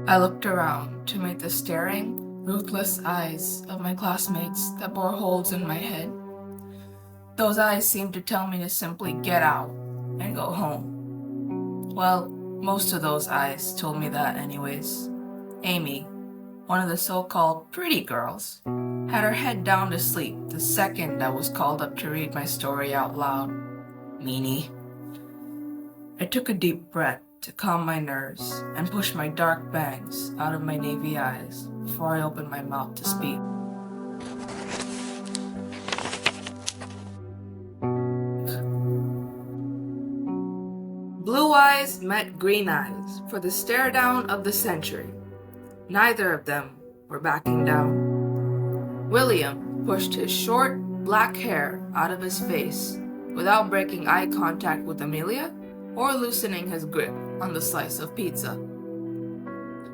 I looked around to meet the staring, ruthless eyes of my classmates that bore holes in my head. Those eyes seemed to tell me to simply get out and go home. Well, most of those eyes told me that anyways. Amy, one of the so-called pretty girls, had her head down to sleep the second I was called up to read my story out loud. Meanie. I took a deep breath to calm my nerves and push my dark bangs out of my navy eyes before I opened my mouth to speak. Blue eyes met green eyes for the stare down of the century. Neither of them were backing down. William pushed his short, black hair out of his face without breaking eye contact with Amelia or loosening his grip on the slice of pizza.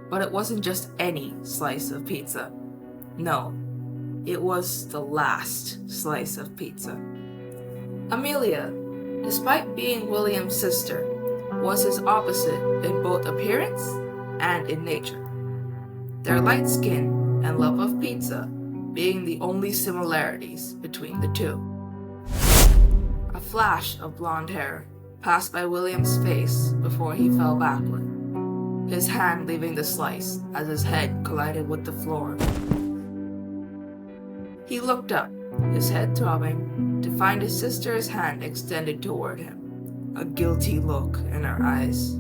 But it wasn't just any slice of pizza. No, it was the last slice of pizza. Amelia, despite being William's sister, was his opposite in both appearance and in nature. Their light skin and love of pizza being the only similarities between the two. A flash of blonde hair passed by William's face before he fell backward, his hand leaving the slice as his head collided with the floor. He looked up, his head throbbing, to find his sister's hand extended toward him, a guilty look in her eyes.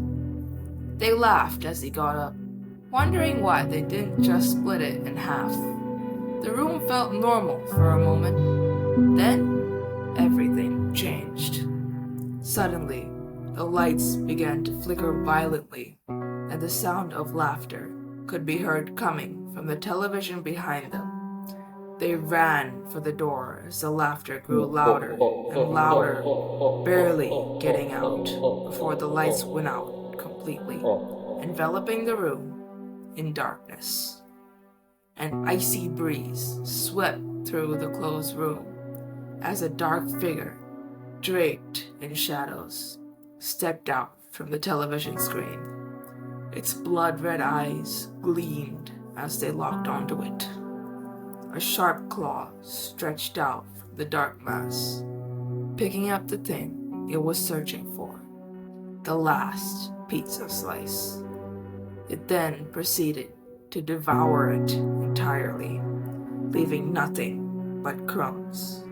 They laughed as he got up, wondering why they didn't just split it in half. The room felt normal for a moment. Then, everything changed. Suddenly, the lights began to flicker violently, and the sound of laughter could be heard coming from the television behind them. They ran for the door as the laughter grew louder and louder, barely getting out before the lights went out completely, enveloping the room in darkness. An icy breeze swept through the closed room as a dark figure, draped in shadows, stepped out from the television screen. Its blood-red eyes gleamed as they locked onto it. A sharp claw stretched out from the dark mass, picking up the thing it was searching for, the last pizza slice. It then proceeded to devour it entirely, leaving nothing but crumbs.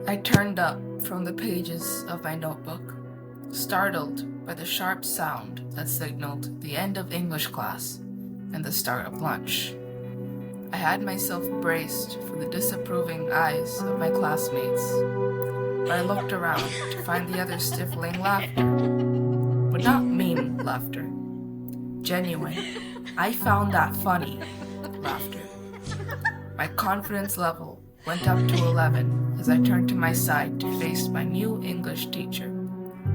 I turned up from the pages of my notebook, startled by the sharp sound that signaled the end of English class and the start of lunch. I had myself braced for the disapproving eyes of my classmates, but I looked around to find the others stifling laughter, but not mean laughter. Genuine, I found that funny laughter. My confidence level went up to 11 as I turned to my side to face my new English teacher,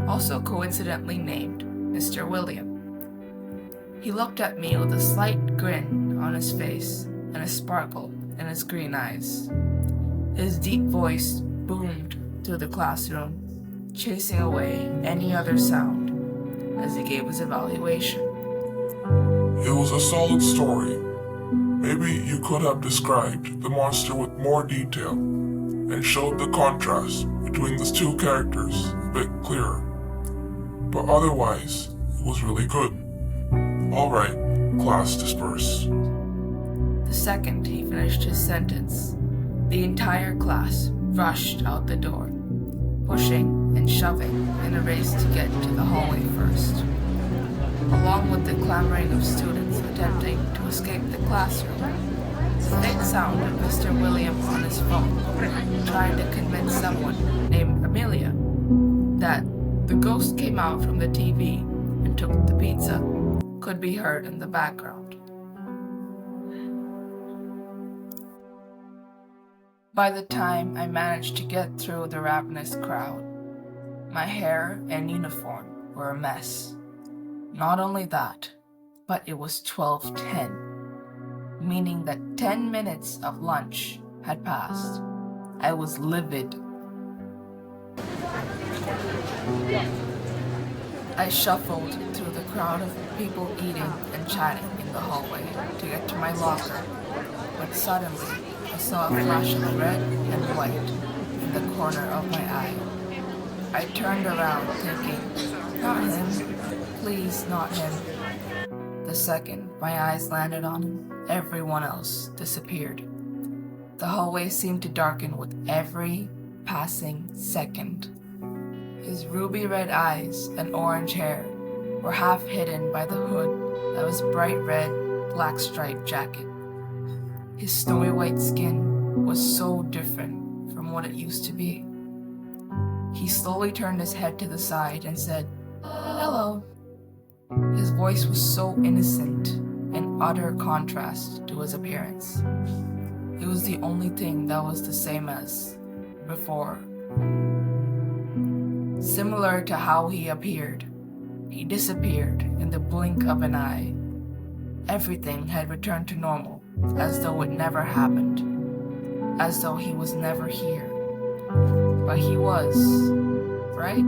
also coincidentally named Mr. William. He looked at me with a slight grin on his face and a sparkle in his green eyes. His deep voice boomed through the classroom, chasing away any other sound as he gave his evaluation. It was a solid story. Maybe you could have described the monster with more detail and showed the contrast between the two characters a bit clearer. But otherwise, it was really good. Alright, class disperse. The second he finished his sentence, the entire class rushed out the door, pushing and shoving in a race to get to the hallway first. Along with the clamoring of students attempting to escape the classroom, the faint sound of Mr. William on his phone, trying to convince someone named Amelia that the ghost came out from the TV and took the pizza, could be heard in the background. By the time I managed to get through the ravenous crowd, my hair and uniform were a mess. Not only that, but it was 12:10, meaning that 10 minutes of lunch had passed. I was livid. I shuffled through the crowd of people eating and chatting in the hallway to get to my locker, but suddenly I saw a flash of red and white in the corner of my eye. I turned around thinking, not him, please not him. The second my eyes landed on him, everyone else disappeared. The hallway seemed to darken with every passing second. His ruby red eyes and orange hair were half hidden by the hood that was bright red, black striped jacket. His snowy white skin was so different from what it used to be. He slowly turned his head to the side and said, "Hello." His voice was so innocent, in utter contrast to his appearance. It was the only thing that was the same as before. Similar to how he appeared, he disappeared in the blink of an eye. Everything had returned to normal, as though it never happened, as though he was never here. But he was, right?